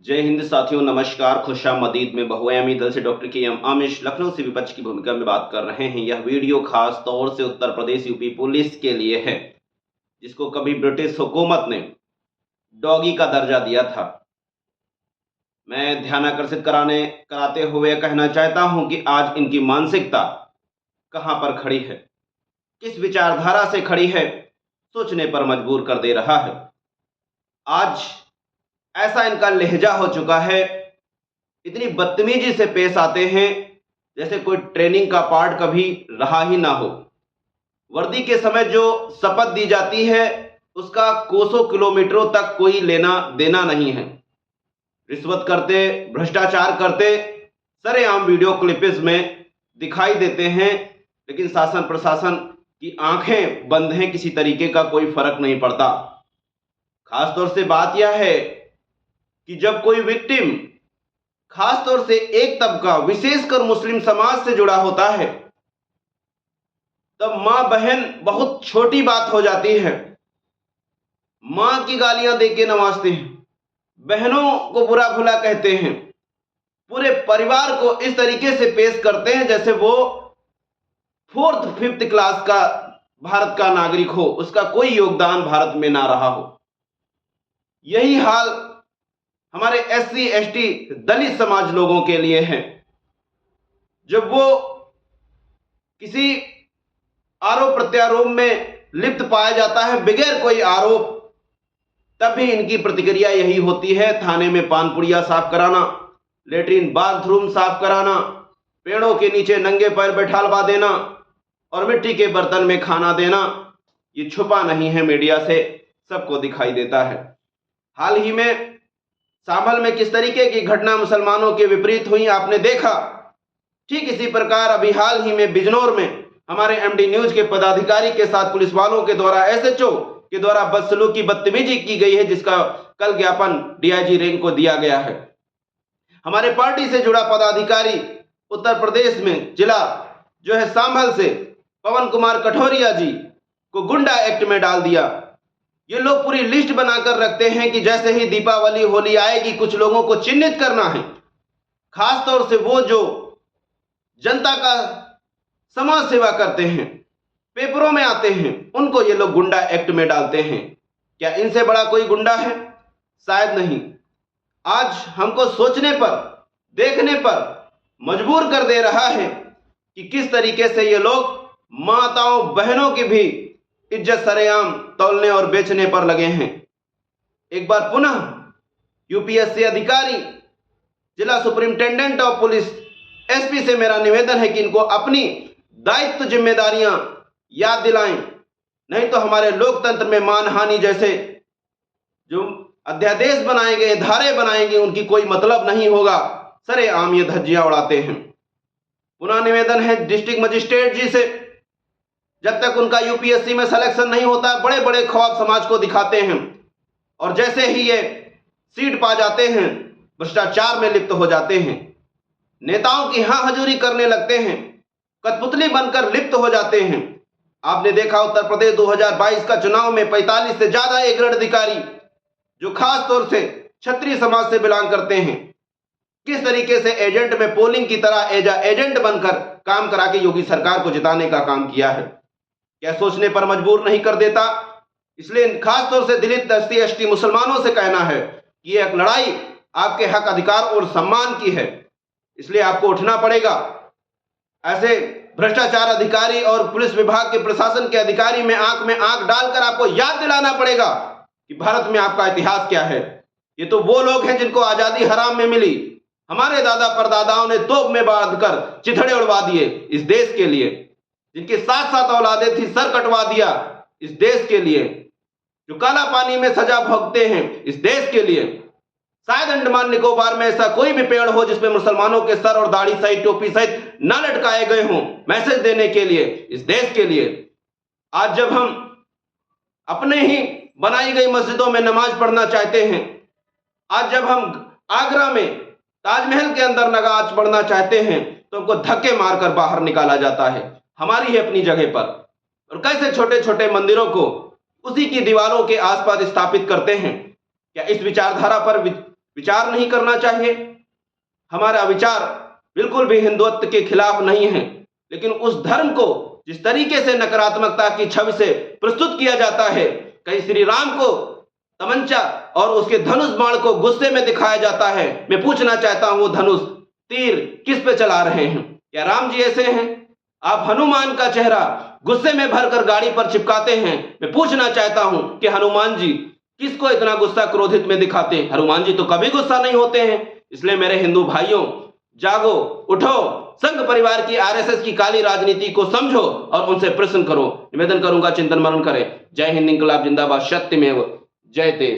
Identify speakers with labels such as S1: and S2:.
S1: जय हिंद साथियों, नमस्कार। खुशामदीद में बहुआयामी दल से डॉक्टर के एम आमिश लखनऊ से विपक्ष की भूमिका में बात कर रहे हैं। यह वीडियो खास तौर से उत्तर प्रदेश यूपी पुलिस के लिए है, जिसको कभी ब्रिटिश हुकूमत ने डॉगी का दर्जा दिया था। मैं ध्यानाकर्षित कराते हुए कहना चाहता हूं कि आज इनकी मानसिकता कहां पर खड़ी है, किस विचारधारा से खड़ी है, सोचने पर मजबूर कर दे रहा है। आज ऐसा इनका लहजा हो चुका है, इतनी बदतमीजी से पेश आते हैं जैसे कोई ट्रेनिंग का पार्ट कभी रहा ही ना हो। वर्दी के समय जो शपथ दी जाती है उसका कोसों किलोमीटरों तक कोई लेना देना नहीं है। रिश्वत करते, भ्रष्टाचार करते सरेआम वीडियो क्लिपिंग्स में दिखाई देते हैं, लेकिन शासन प्रशासन की आंखें बंद हैं, किसी तरीके का कोई फर्क नहीं पड़ता। खासतौर से बात यह है कि जब कोई विक्टिम, खासतौर से एक तबका विशेषकर मुस्लिम समाज से जुड़ा होता है, तब मां बहन बहुत छोटी बात हो जाती है। मां की गालियां देके नवाजते हैं, बहनों को बुरा भला कहते हैं, पूरे परिवार को इस तरीके से पेश करते हैं जैसे वो 4th 5th क्लास का भारत का नागरिक हो, उसका कोई योगदान भारत में ना रहा हो। यही हाल हमारे SC ST दलित समाज लोगों के लिए है। जब वो किसी आरोप प्रत्यारोप में लिप्त पाया जाता है बगैर कोई आरोप, तब भी इनकी प्रतिक्रिया यही होती है, थाने में पान पुड़िया साफ कराना, लेटरिन बाथरूम साफ कराना, पेड़ों के नीचे नंगे पैर बैठालवा देना और मिट्टी के बर्तन में खाना देना। ये छुपा नहीं है, मीडिया से सबको दिखाई देता है। हाल ही में सांभल में किस तरीके की घटना मुसलमानों के विपरीत हुई आपने देखा। ठीक इसी प्रकार अभी हाल ही में बिजनौर में हमारे MD न्यूज के पदाधिकारी के साथ पुलिस वालों के द्वारा SHO के द्वारा बदसलूकी बदतमीजी की गई है, जिसका कल ज्ञापन DIG रैंक को दिया गया है। हमारे पार्टी से जुड़ा पदाधिकारी उत्तर प्रदेश में जिला जो है सांभल से पवन कुमार कठोरिया जी को गुंडा एक्ट में डाल दिया। ये लोग पूरी लिस्ट बनाकर रखते हैं कि जैसे ही दीपावली होली आएगी कुछ लोगों को चिन्हित करना है, खास तौर से वो जो जनता का समाज सेवा करते हैं, पेपरों में आते हैं, उनको ये लोग गुंडा एक्ट में डालते हैं। क्या इनसे बड़ा कोई गुंडा है? शायद नहीं। आज हमको सोचने पर, देखने पर मजबूर कर दे रहा है कि किस तरीके से ये लोग माताओं बहनों की भी इज्जत सरेआम तौलने और बेचने पर लगे हैं। एक बार पुनः UPSC अधिकारी, जिला सुपरिंटेंडेंट ऑफ पुलिस SP से मेरा निवेदन है कि इनको अपनी दायित्व जिम्मेदारियां याद दिलाएं, नहीं तो हमारे लोकतंत्र में मानहानि जैसे जो अध्यादेश बनाए गए, धारे बनाएंगे, उनकी कोई मतलब नहीं होगा। सरेआम ये धज्जियां उड़ाते हैं। पुनः निवेदन है डिस्ट्रिक्ट मजिस्ट्रेट जी से, जब तक उनका UPSC में सिलेक्शन नहीं होता, बड़े बड़े ख्वाब समाज को दिखाते हैं और जैसे ही ये सीट पा जाते हैं भ्रष्टाचार में लिप्त हो जाते हैं, नेताओं की हाँ हजूरी करने लगते हैं, कठपुतली बनकर लिप्त हो जाते हैं। आपने देखा उत्तर प्रदेश 2022 का चुनाव में 45 से ज्यादा एक अधिकारी जो खास तौर से क्षत्रिय समाज से बिलोंग करते हैं, किस तरीके से एजेंट में पोलिंग की तरह एजेंट बनकर काम करा के योगी सरकार को जिताने का काम किया है। क्या सोचने पर मजबूर नहीं कर देता? इसलिए खास तौर से दलित SC ST मुसलमानों से कहना है कि यह एक लड़ाई आपके हक, अधिकार और सम्मान की है, इसलिए आपको उठना पड़ेगा। ऐसे भ्रष्टाचार अधिकारी और पुलिस विभाग के प्रशासन के अधिकारी में आंख डालकर आपको याद दिलाना पड़ेगा कि भारत में आपका इतिहास क्या है। ये तो वो लोग हैं जिनको आजादी हराम में मिली, हमारे दादा परदादाओं ने तोप में बांधकर चिथड़े उड़वा दिए इस देश के लिए, जिनके 7 औलादें थी, सर कटवा दिया इस देश के लिए, जो काला पानी में सजा भोगते हैं इस देश के लिए। शायद अंडमान निकोबार में ऐसा कोई भी पेड़ हो जिसमें मुसलमानों के सर और दाढ़ी सहित, टोपी सहित ना लटकाए गए हों, मैसेज देने के लिए इस देश के लिए। आज जब हम अपने ही बनाई गई मस्जिदों में नमाज पढ़ना चाहते हैं, आज जब हम आगरा में ताजमहल के अंदर नमाज पढ़ना चाहते हैं, तो हमको धक्के मारकर बाहर निकाला जाता है हमारी ही अपनी जगह पर। और कैसे छोटे छोटे मंदिरों को उसी की दीवारों के आसपास स्थापित करते हैं। क्या इस विचारधारा पर विचार नहीं करना चाहिए। हमारा विचार बिल्कुल भी हिंदुत्व के खिलाफ नहीं है, लेकिन उस धर्म को जिस तरीके से नकारात्मकता की छवि से प्रस्तुत किया जाता है, कहीं श्री राम को तमंचा और उसके धनुष बाण को गुस्से में दिखाया जाता है। मैं पूछना चाहता हूं, वो धनुष तीर किस पे चला रहे हैं? क्या राम जी ऐसे हैं? आप हनुमान का चेहरा गुस्से में भरकर गाड़ी पर चिपकाते हैं। मैं पूछना चाहता हूं कि हनुमान जी किसको इतना गुस्सा क्रोधित में दिखाते हैं? हनुमान जी तो कभी गुस्सा नहीं होते हैं। इसलिए मेरे हिंदू भाइयों, जागो, उठो, संघ परिवार की आरएसएस की काली राजनीति को समझो और उनसे प्रश्न करो। निवेदन करूंगा, चिंतन मनन करें। जय हिंद, इंकलाब जिंदाबाद, सत्यमेव जयते।